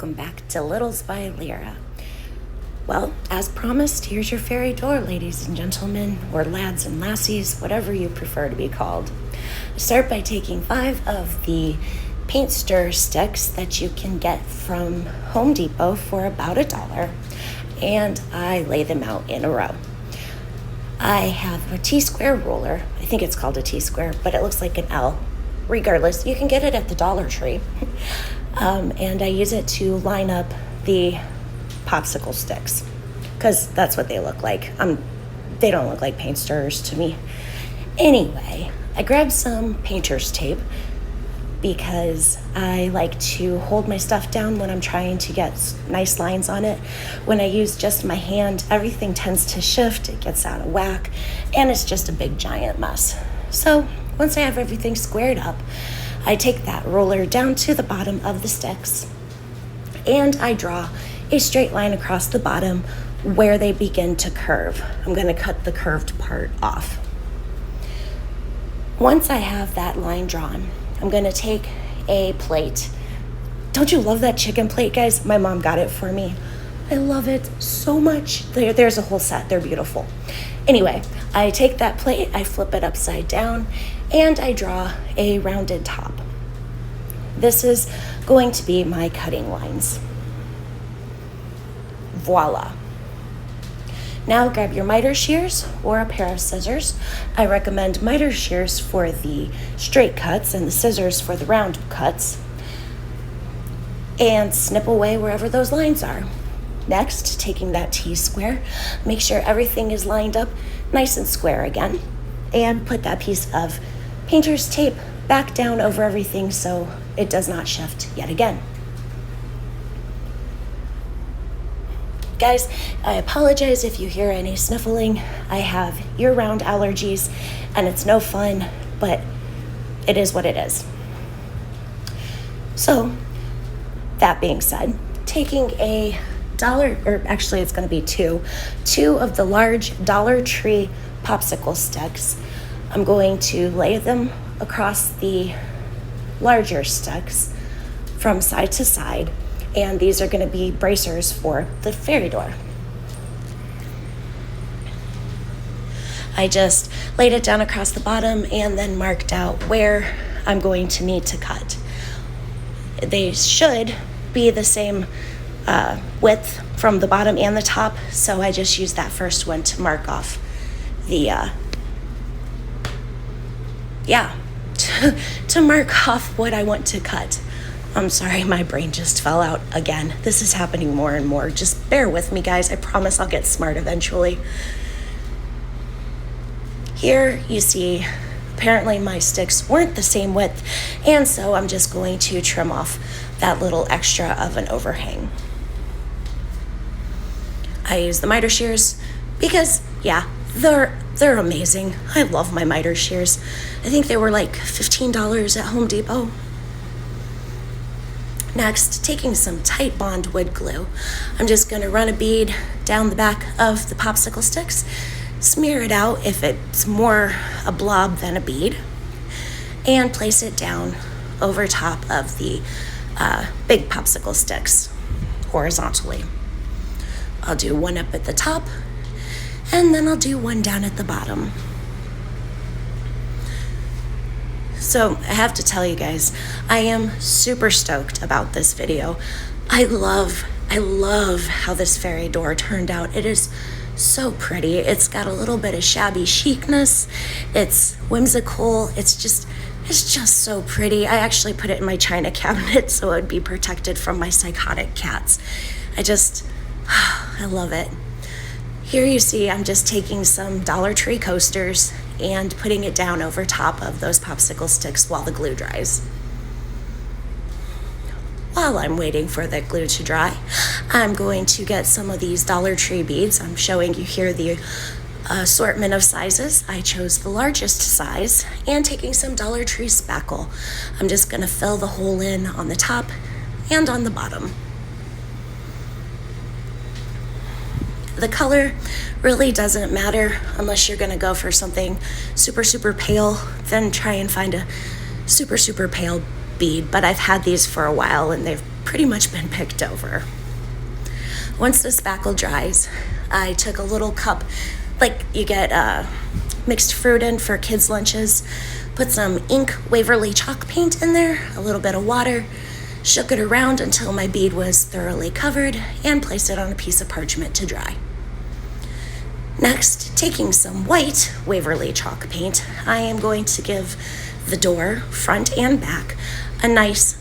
welcome back to Littles by Lira. Well, as promised, here's your fairy door, ladies and gentlemen, or lads and lassies, whatever you prefer to be called. Start by taking 5 of the paint stir sticks that you can get from Home Depot for about $1, and I lay them out in a row. I have a T-square ruler. I think it's called a T-square, but it looks like an L. Regardless, you can get it at the Dollar Tree. And I use it to line up the popsicle sticks because that's what they look like. They don't look like paint stirrers to me. Anyway, I grabbed some painter's tape because I like to hold my stuff down when I'm trying to get nice lines on it. When I use just my hand, everything tends to shift, it gets out of whack, and it's just a big giant mess. So once I have everything squared up, I take that roller down to the bottom of the sticks and I draw a straight line across the bottom where they begin to curve. I'm going to cut the curved part off. Once I have that line drawn, I'm going to take a plate. Don't you love that chicken plate, guys? My mom got it for me. I love it so much. There's a whole set. They're beautiful. Anyway, I take that plate, I flip it upside down, and I draw a rounded top. This is going to be my cutting lines. Voila. Now grab your miter shears or a pair of scissors. I recommend miter shears for the straight cuts and the scissors for the round cuts. And snip away wherever those lines are. Next, taking that T-square, make sure everything is lined up nice and square again, and put that piece of painter's tape back down over everything so it does not shift yet again. Guys, I apologize if you hear any sniffling. I have year-round allergies and it's no fun, but it is what it is. So, that being said, taking a $1, or actually it's going to be two of the large Dollar Tree popsicle sticks. I'm going to lay them across the larger sticks from side to side, and these are going to be bracers for the fairy door. I just laid it down across the bottom and then marked out where I'm going to need to cut. They should be the same width from the bottom and the top, so I just used that first one to mark off the to mark off what I want to cut. I'm sorry, my brain just fell out again. This is happening more and more. Just bear with me, guys. I promise I'll get smart eventually. Here you see, apparently my sticks weren't the same width, and so I'm just going to trim off that little extra of an overhang. I use the miter shears because, yeah, they're amazing. I love my miter shears. I think they were like $15 at Home Depot. Next, taking some Titebond wood glue, I'm just going to run a bead down the back of the popsicle sticks, smear it out if it's more a blob than a bead, and place it down over top of the big popsicle sticks horizontally. I'll do one up at the top, and then I'll do one down at the bottom. So I have to tell you guys, I am super stoked about this video. I love how this fairy door turned out. It is so pretty. It's got a little bit of shabby chicness. It's whimsical. It's just so pretty. I actually put it in my china cabinet so it would be protected from my psychotic cats. I love it. Here you see I'm just taking some Dollar Tree coasters and putting it down over top of those popsicle sticks while the glue dries. While I'm waiting for the glue to dry, I'm going to get some of these Dollar Tree beads. I'm showing you here the assortment of sizes. I chose the largest size, and taking some Dollar Tree spackle. I'm just going to fill the hole in on the top and on the bottom. The color really doesn't matter unless you're going to go for something super pale. Then try and find a super pale bead, but I've had these for a while and they've pretty much been picked over. Once the spackle dries, I took a little cup, like you get mixed fruit in for kids' lunches, put some ink Waverly chalk paint in there, a little bit of water, shook it around until my bead was thoroughly covered, and placed it on a piece of parchment to dry. Next, taking some white Waverly chalk paint, I am going to give the door, front and back, a nice,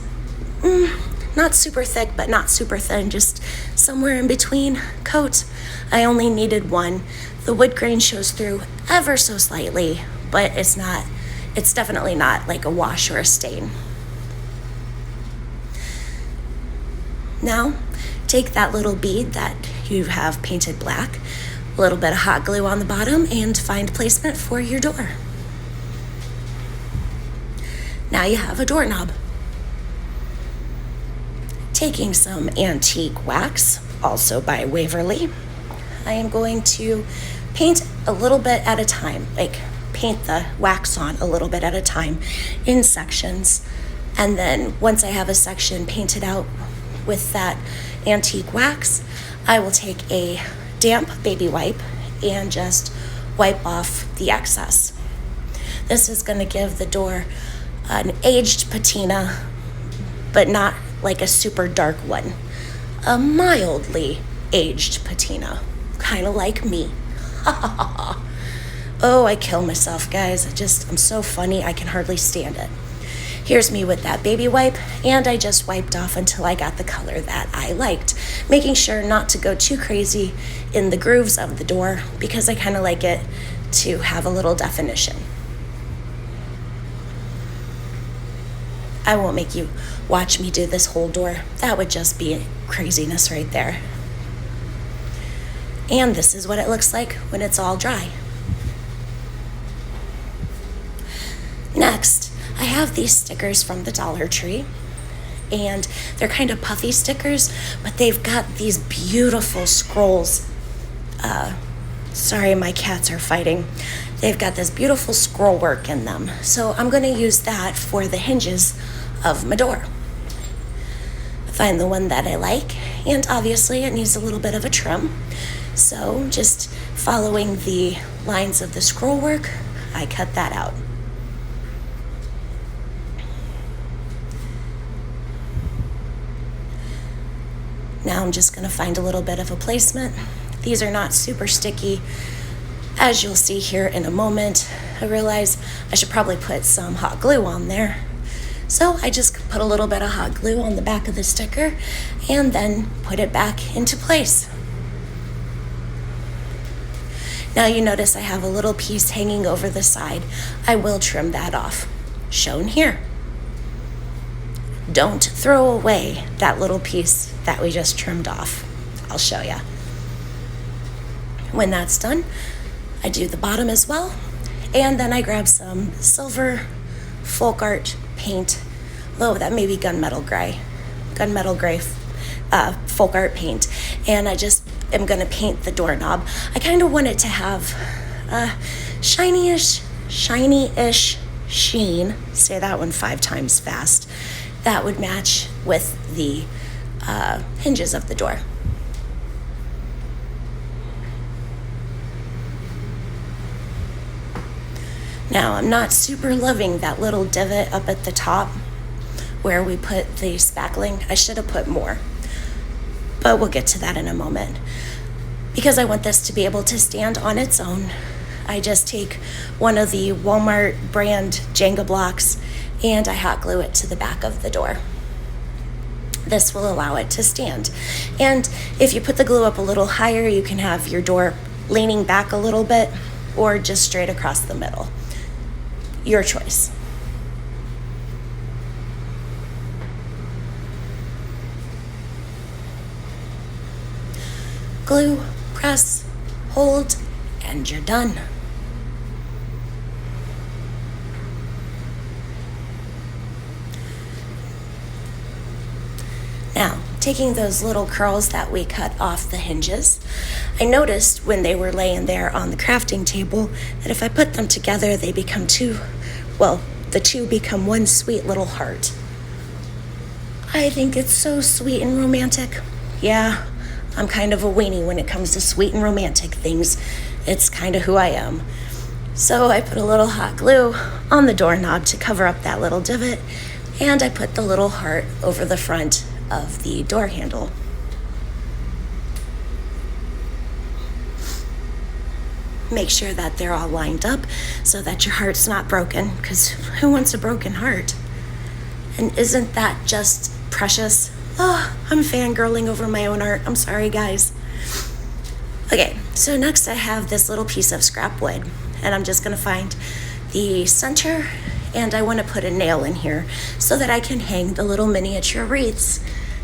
not super thick, but not super thin, just somewhere in between coat. I only needed one. The wood grain shows through ever so slightly, but it's definitely not like a wash or a stain. Now, take that little bead that you have painted black, a little bit of hot glue on the bottom, and find placement for your door. Now you have a doorknob. Taking some antique wax, also by Waverly, I am going to paint a little bit at a time, like paint the wax on a little bit at a time in sections. And then once I have a section painted out with that antique wax, I will take a damp baby wipe and just wipe off the excess. This is going to give the door an aged patina, but not like a super dark one. A mildly aged patina, kind of like me. Oh, I kill myself, guys. I'm so funny, I can hardly stand it. Here's me with that baby wipe, and I just wiped off until I got the color that I liked, making sure not to go too crazy in the grooves of the door because I kind of like it to have a little definition. I won't make you watch me do this whole door. That would just be craziness right there. And this is what it looks like when it's all dry. Next, I have these stickers from the Dollar Tree, and they're kind of puffy stickers, but they've got these beautiful scrolls. Sorry, my cats are fighting. They've got this beautiful scroll work in them. So I'm going to use that for the hinges of my door. Find the one that I like, and obviously it needs a little bit of a trim. So just following the lines of the scroll work, I cut that out. Now I'm just going to find a little bit of a placement. These are not super sticky. As you'll see here in a moment, I realize I should probably put some hot glue on there. So I just put a little bit of hot glue on the back of the sticker and then put it back into place. Now you notice I have a little piece hanging over the side. I will trim that off, shown here. Don't throw away that little piece that we just trimmed off. I'll show you. When that's done, I do the bottom as well, and then I grab some silver folk art paint. Oh, that may be gunmetal gray folk art paint, and I just am going to paint the doorknob. I kind of want it to have a shiny-ish sheen. Say that one 5 times fast. That would match with the hinges of the door. Now, I'm not super loving that little divot up at the top where we put the spackling. I should have put more, but we'll get to that in a moment. Because I want this to be able to stand on its own, I just take one of the Walmart brand Jenga blocks and I hot glue it to the back of the door. This will allow it to stand. And if you put the glue up a little higher, you can have your door leaning back a little bit or just straight across the middle. Your choice. Glue, press, hold, and you're done. Now, taking those little curls that we cut off the hinges, I noticed when they were laying there on the crafting table that if I put them together, they become the two become one sweet little heart. I think it's so sweet and romantic. Yeah, I'm kind of a weenie when it comes to sweet and romantic things. It's kind of who I am. So I put a little hot glue on the doorknob to cover up that little divot, and I put the little heart over the front of the door handle. Make sure that they're all lined up so that your heart's not broken, because who wants a broken heart? And isn't that just precious? Oh, I'm fangirling over my own art. I'm sorry, guys. Okay, so next I have this little piece of scrap wood, and I'm just gonna find the center, and I wanna put a nail in here so that I can hang the little miniature wreaths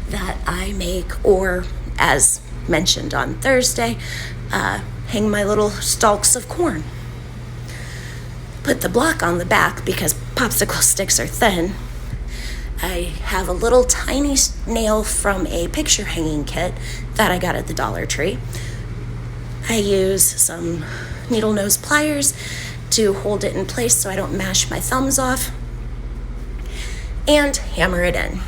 that I make, or as mentioned on Thursday, hang my little stalks of corn. Put the block on the back because popsicle sticks are thin. I have a little tiny nail from a picture hanging kit that I got at the Dollar Tree. I use some needle nose pliers to hold it in place so I don't mash my thumbs off, and hammer it in.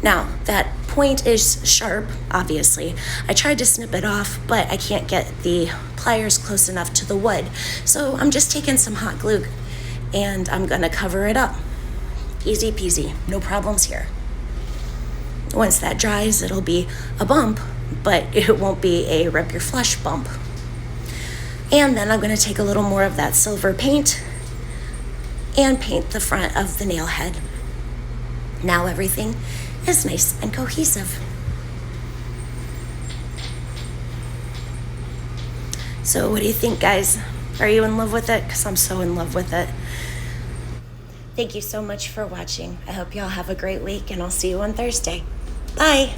Now, that point is sharp, obviously. I tried to snip it off, but I can't get the pliers close enough to the wood. So I'm just taking some hot glue and I'm gonna cover it up. Easy peasy, no problems here. Once that dries, it'll be a bump, but it won't be a rip your flesh bump. And then I'm gonna take a little more of that silver paint and paint the front of the nail head. Now everything is nice and cohesive. So what do you think, guys? Are you in love with it? Because I'm so in love with it. Thank you so much for watching. I hope y'all have a great week, and I'll see you on Thursday. Bye.